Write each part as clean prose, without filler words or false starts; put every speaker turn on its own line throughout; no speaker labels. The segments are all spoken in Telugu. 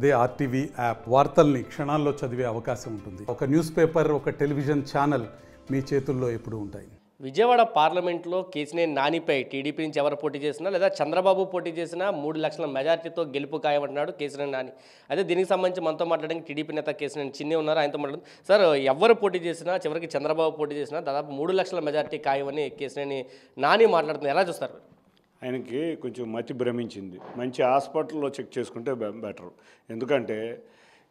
అదే ఆర్టీవీ యాప్ వార్తల్ని క్షణాల్లో చదివే అవకాశం ఉంటుంది. ఒక న్యూస్ పేపర్, ఒక టెలివిజన్ ఛానల్ మీ చేతుల్లో ఎప్పుడూ ఉంటాయి.
విజయవాడ పార్లమెంట్లో కేసినేని నానిపై టీడీపీ నుంచి ఎవరు పోటీ చేసినా లేదా చంద్రబాబు పోటీ చేసినా 3 లక్షల మెజార్టీతో గెలుపు ఖాయమంటున్నాడు కేసినేని నాని. అయితే దీనికి సంబంధించి మనతో మాట్లాడడానికి టీడీపీ నేత కేసినేని చిన్ని ఉన్నారు. ఆయనతో మాట్లాడు. సార్, ఎవరు పోటీ చేసినా చివరికి చంద్రబాబు పోటీ చేసినా దాదాపు 3 లక్షల మెజార్టీ ఖాయమని కేసినేని నాని మాట్లాడుతున్నారు. ఎలా చూస్తారు?
ఆయనకి కొంచెం మతి భ్రమించింది. మంచి హాస్పిటల్లో చెక్ చేసుకుంటే బెటర్. ఎందుకంటే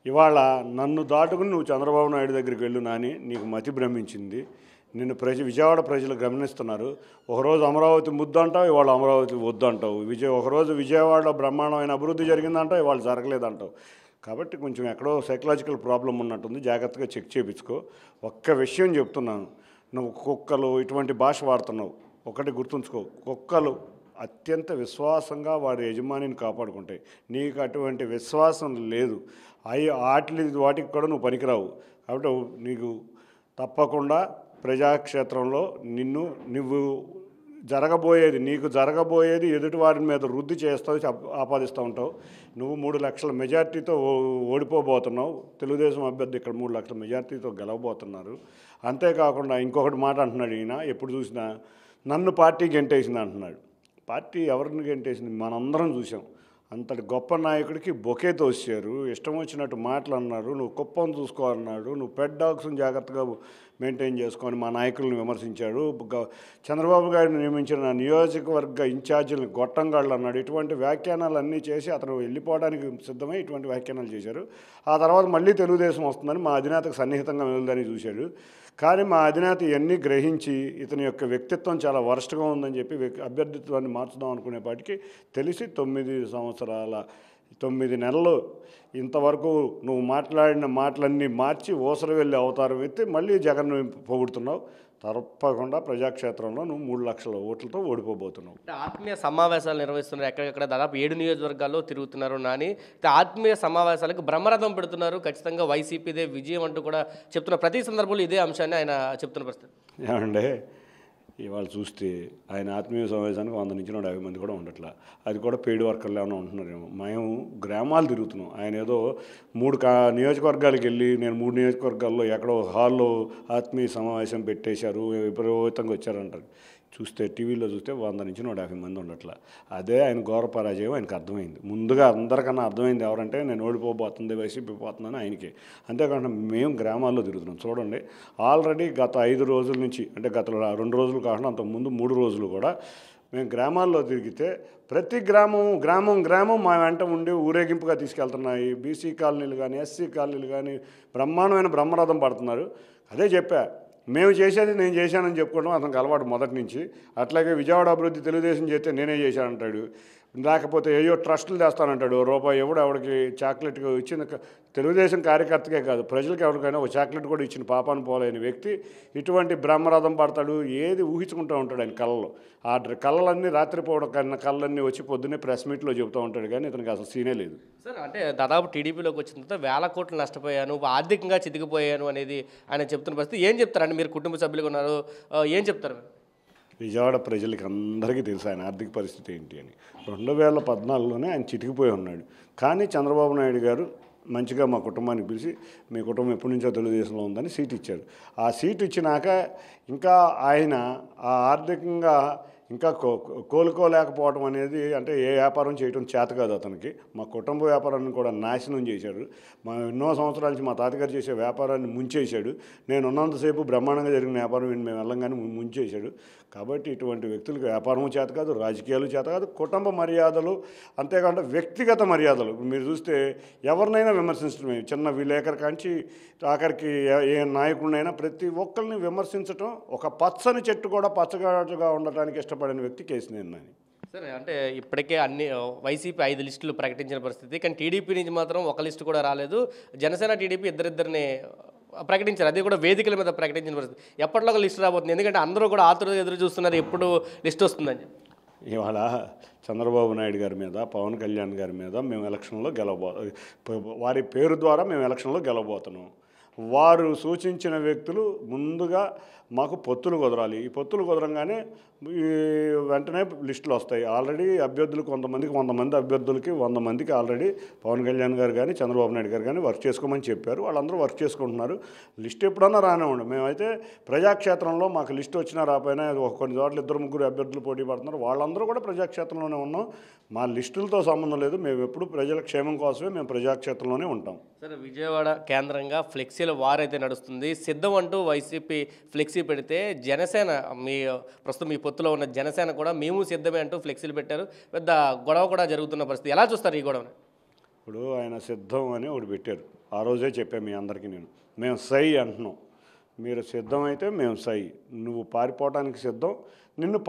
ఇవాళ నన్ను దాటుకుని నువ్వు చంద్రబాబు నాయుడు దగ్గరికి వెళ్ళు నాని, నీకు మతి భ్రమించింది. నిన్ను విజయవాడ ప్రజలు గమనిస్తున్నారు. ఒకరోజు అమరావతి ముద్దు అంటావు, ఇవాళ అమరావతి వద్దు అంటావు. ఒకరోజు విజయవాడలో బ్రహ్మాండమైన అభివృద్ధి జరిగిందంటావు, ఇవాళ జరగలేదంటావు. కాబట్టి కొంచెం ఎక్కడో సైకలాజికల్ ప్రాబ్లం ఉన్నట్టుంది. జాగ్రత్తగా చెక్ చేయించుకో. ఒక్క విషయం చెప్తున్నాను, నువ్వు కుక్కలు ఇటువంటి భాష వాడుతున్నావు. ఒకటి గుర్తుంచుకో, కుక్కలు అత్యంత విశ్వాసంగా వారి యజమానిని కాపాడుకుంటాయి. నీకు అటువంటి విశ్వాసం లేదు. వాటికి కూడా నువ్వు పనికిరావు. కాబట్టి నీకు తప్పకుండా ప్రజాక్షేత్రంలో నీకు జరగబోయేది ఎదుటి వారి మీద వృద్ధి చేస్తావు, ఆపాదిస్తూ ఉంటావు. నువ్వు 3 లక్షల మెజార్టీతో ఓడిపోబోతున్నావు. తెలుగుదేశం అభ్యర్థి ఇక్కడ 3 లక్షల మెజార్టీతో గెలవబోతున్నారు. అంతేకాకుండా ఇంకొకటి మాట అంటున్నాడు ఈయన, ఎప్పుడు చూసినా నన్ను పార్టీ గెంటేసింది అంటున్నాడు. పార్టీ ఎవరిని గెంటేసింది? మనందరం చూసాం. అంతటి గొప్ప నాయకుడికి బొకే తోసారు, ఇష్టం వచ్చినట్టు మాటలు అన్నారు. నువ్వు కుప్పం చూసుకోవాలన్నాడు, నువ్వు పెడ్ డాగ్స్ని జాగ్రత్తగా మెయింటైన్ చేసుకొని మా నాయకులను విమర్శించాడు. చంద్రబాబు గారిని నియమించిన నియోజకవర్గ ఇన్ఛార్జీలను గొట్టంగాళ్ళు అన్నాడు. ఇటువంటి వ్యాఖ్యానాలు అన్నీ చేసి అతను వెళ్ళిపోవడానికి సిద్ధమై ఇటువంటి వ్యాఖ్యానాలు చేశారు. ఆ తర్వాత మళ్ళీ తెలుగుదేశం వస్తుందని మా అధినేతకు సన్నిహితంగా వెళ్దని చూశాడు. కానీ మా అధినేత ఇవన్నీ గ్రహించి ఇతని యొక్క వ్యక్తిత్వం చాలా వరస్ట్గా ఉందని చెప్పి అభ్యర్థిత్వాన్ని మార్చుదాం అనుకునేపాటికి తెలిసి 9 నెలలు ఇంతవరకు నువ్వు మాట్లాడిన మాటలన్నీ మార్చి ఊసర వెళ్ళి అవతారం ఎత్తి మళ్ళీ జగన్ పొగుడుతున్నావు. తప్పకుండా ప్రజాక్షేత్రంలో నువ్వు 3 లక్షల ఓట్లతో ఓడిపోబోతున్నావు.
ఆత్మీయ సమావేశాలు నిర్వహిస్తున్నారు. ఎక్కడెక్కడ దాదాపు 7 నియోజకవర్గాల్లో తిరుగుతున్నారు నాని. ఆత్మీయ సమావేశాలకు బ్రహ్మరథం పెడుతున్నారు. ఖచ్చితంగా వైసీపీదే విజయం అంటూ కూడా చెప్తున్నారు. ప్రతి సందర్భంలో ఇదే అంశాన్ని ఆయన చెప్తున్న పరిస్థితి.
ఏమంటే ఇవాళ చూస్తే ఆయన ఆత్మీయ సమావేశానికి 100 నుంచి 150 మంది కూడా ఉండట్లా. అది కూడా పెయిడ్ వర్కర్లు ఏమైనా ఉంటున్నారేమో. మేము గ్రామాలు తిరుగుతున్నాం. ఆయన ఏదో 3 నియోజకవర్గాలకు వెళ్ళి నేను 3 నియోజకవర్గాల్లో ఎక్కడో హాల్లో ఆత్మీయ సమావేశం పెట్టేశారు, విపరీతంగా వచ్చారంటారు. చూస్తే టీవీలో చూస్తే 100 నుంచి 150 మంది ఉండట్లా. అదే ఆయన ఘోర పరాజయం ఆయనకు అర్థమైంది. ముందుగా అందరికన్నా అర్థమైంది ఎవరంటే నేను ఓడిపోబోతుంది, వైసీపీ పోతుందని ఆయనకి. అంతేకాకుండా మేము గ్రామాల్లో తిరుగుతున్నాం. చూడండి, ఆల్రెడీ గత 5 రోజుల నుంచి, అంటే గత 2 రోజులు కాకుండా అంతకుముందు 3 రోజులు కూడా మేము గ్రామాల్లో తిరిగితే ప్రతి గ్రామం మా వెంట ఉండి ఊరేగింపుగా తీసుకెళ్తున్నాయి. బీసీ కాలనీలు కానీ ఎస్సీ కాలనీలు కానీ బ్రహ్మరథం పడుతున్నారు. అదే చెప్పా, మేము చేసేది నేను చేశానని చెప్పుకోవడం అతనికి అలవాటు మొదటి నుంచి. అట్లాగే విజయవాడ అభివృద్ధి తెలుగుదేశం చేస్తే నేనే చేశానంటాడు. లేకపోతే ఏయో ట్రస్టులు చేస్తానంటాడు. రూపాయి ఎవడికి చాక్లెట్గా ఇచ్చిన తెలుగుదేశం కార్యకర్తకే కాదు, ప్రజలకు ఎవరికైనా ఒక చాక్లెట్ కూడా ఇచ్చిన పాపాన్ని పోలేని వ్యక్తి ఇటువంటి బ్రహ్మరథం పడతాడు. ఏది ఊహించుకుంటూ ఉంటాడు ఆయన కళ్ళలో. ఆ కళ్ళన్నీ రాత్రిపోవడం కన్నా కళ్ళన్నీ వచ్చి పొద్దున్నే ప్రెస్ మీట్లో చెబుతూ ఉంటాడు. కానీ ఇతనికి అసలు సీనే లేదు.
సార్, అంటే దాదాపు టీడీపీలోకి వచ్చిన తర్వాత 1000 కోట్లు నష్టపోయాను, ఆర్థికంగా చితికిపోయాను అనేది ఆయన చెప్తున్న పరిస్థితి. ఏం చెప్తారండి? మీరు కుటుంబ సభ్యులుగా ఉన్నారు, ఏం చెప్తారు?
విజయవాడ ప్రజలకి అందరికీ తెలుసు ఆయన ఆర్థిక పరిస్థితి ఏంటి అని. 2014లోనే ఆయన చితికిపోయి ఉన్నాడు. కానీ చంద్రబాబు నాయుడు గారు మంచిగా మా కుటుంబానికి పిలిచి మీ కుటుంబం ఎప్పటి నుంచో తెలుగుదేశంలో ఉందని సీట్ ఇచ్చారు. ఆ సీట్ ఇచ్చినాక ఇంకా ఆయన ఆ ఆర్థికంగా ఇంకా కోలుకోలేకపోవడం అనేది, అంటే ఏ వ్యాపారం చేయడం చేత కాదు అతనికి. మా కుటుంబ వ్యాపారాన్ని కూడా నాశనం చేశాడు. ఎన్నో సంవత్సరాల నుంచి మా తాతగారు చేసే వ్యాపారాన్ని ముంచేశాడు. నేను ఉన్నంతసేపు బ్రహ్మాండంగా జరిగిన వ్యాపారం మేము వెళ్ళంగానే ముంచేశాడు. కాబట్టి ఇటువంటి వ్యక్తులకు వ్యాపారము చేత కాదు, రాజకీయాలు చేత కాదు, కుటుంబ మర్యాదలు, అంతేకాకుండా వ్యక్తిగత మర్యాదలు. మీరు చూస్తే ఎవరినైనా విమర్శించడమే. చిన్న విలేకరు కాంచి ఆఖరికి ఏ నాయకుడినైనా ప్రతి ఒక్కరిని విమర్శించడం. ఒక పచ్చని చెట్టు కూడా పచ్చగా ఉండటానికి ఇష్టపడిన వ్యక్తి కేసినేని నాని.
సరే, అంటే ఇప్పటికే అన్ని వైసీపీ 5 లిస్టులు ప్రకటించిన పరిస్థితి. కానీ టీడీపీ నుంచి మాత్రం ఒక లిస్టు కూడా రాలేదు. జనసేన టీడీపీ ఇద్దరిని ప్రకటించారు. అది కూడా వేదికల మీద ప్రకటించిన పరిస్థితి. ఎప్పట్లో ఒక లిస్టు రాబోతుంది? ఎందుకంటే అందరూ కూడా ఆతురతగా ఎదురు చూస్తున్నారు ఎప్పుడు లిస్ట్ వస్తుందని.
ఇవాళ చంద్రబాబు నాయుడు గారి మీద, పవన్ కళ్యాణ్ గారి మీద మేము ఎలక్షన్లో వారి పేరు ద్వారా మేము ఎలక్షన్లో గెలవబోతున్నాం. వారు సూచించిన వ్యక్తులు ముందుగా మాకు పొత్తులు కుదరాలి. ఈ పొత్తులు కుదరంగానే ఈ వెంటనే లిస్టులు వస్తాయి. ఆల్రెడీ అభ్యర్థులు కొంతమందికి 100 మంది అభ్యర్థులకి 100 మందికి ఆల్రెడీ పవన్ కళ్యాణ్ గారు కానీ చంద్రబాబు నాయుడు గారు కానీ వర్క్ చేసుకోమని చెప్పారు. వాళ్ళందరూ వర్క్ చేసుకుంటున్నారు. లిస్ట్ ఎప్పుడన్నా రానివ్వండి. మేమైతే ప్రజాక్షేత్రంలో మాకు లిస్ట్ వచ్చినా రాపోయినా కొన్ని చోట్ల 2-3 అభ్యర్థులు పోటీ పడుతున్నారు. వాళ్ళందరూ కూడా ప్రజాక్షేత్రంలోనే ఉన్నాం. మా లిస్టులతో సంబంధం లేదు. మేము ఎప్పుడు ప్రజల క్షేమం కోసమే మేము ప్రజాక్షేత్రంలోనే ఉంటాం.
సరే, విజయవాడ కేంద్రంగా ఫ్లెక్సీల వార్ అయితే నడుస్తుంది. సిద్ధం అంటూ వైసీపీ ఫ్లెక్సీ పెడితే జనసేన ప్రస్తుతం మీ పొత్తులో ఉన్న జనసేన కూడా మేము సిద్ధమే అంటూ ఫ్లెక్సీలు పెట్టారు. పెద్ద గొడవ కూడా జరుగుతున్న పరిస్థితి. ఎలా చూస్తారు ఈ గొడవని?
ఇప్పుడు ఆయన సిద్ధం అని ఒకటి పెట్టారు. ఆ రోజే చెప్పాను మీ అందరికీ మేము సై అంటున్నాం. మీరు సిద్ధం అయితే మేము సై. నువ్వు పారిపోవడానికి సిద్ధం, నిన్ను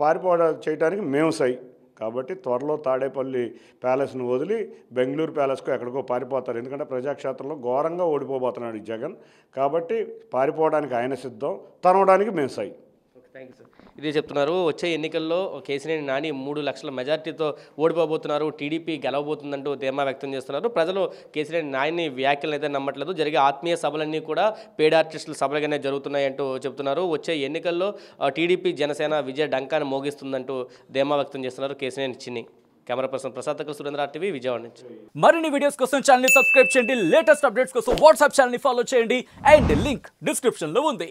పారిపోవడం చేయడానికి మేము సై. కాబట్టి త్వరలో తాడేపల్లి ప్యాలెస్ను వదిలి బెంగళూరు ప్యాలెస్కు ఎక్కడికో పారిపోతారు. ఎందుకంటే ప్రజాక్షేత్రంలో ఘోరంగా ఓడిపోబోతున్నాడు ఈ జగన్. కాబట్టి పారిపోవడానికి ఆయన సిద్ధం, తనవడానికి మేము సై.
Thank you sir. ఇదే చెప్తున్నారు. వచ్చే ఎన్నికల్లో కేసీనేని నాని 3 లక్షల మెజార్టీతో ఓడిపోబోతున్నారు. టీడీపీ గెలవబోతుందంటూ ధీమా వ్యక్తం చేస్తున్నారు. ప్రజలు కేసీనేని నాని వ్యాఖ్యలను అయితే నమ్మట్లేదు. జరిగే ఆత్మీయ సభలన్నీ కూడా పెయిడ్ ఆర్టిస్టుల సభలుగానే జరుగుతున్నాయంటూ చెప్తున్నారు. వచ్చే ఎన్నికల్లో టీడీపీ జనసేన విజయ డంకాన్ని మోగిస్తుందంటూ ధీమా వ్యక్తం చేస్తున్నారు కేసీనేని చిన్ని. కెమెరా పర్సన్ ప్రసాద్ దగ్గర సురేంద్ర టీవీ విజయవాడ నుంచి.
మరిన్ని వీడియోస్ కోసం ఛానల్ ని సబ్స్క్రైబ్ చేయండి. లేటెస్ట్ అప్డేట్స్ కోసం వాట్సాప్ ఛానల్ ని ఫాలో చేయండి. అండ్ లింక్ డిస్క్రిప్షన్ లో ఉంది.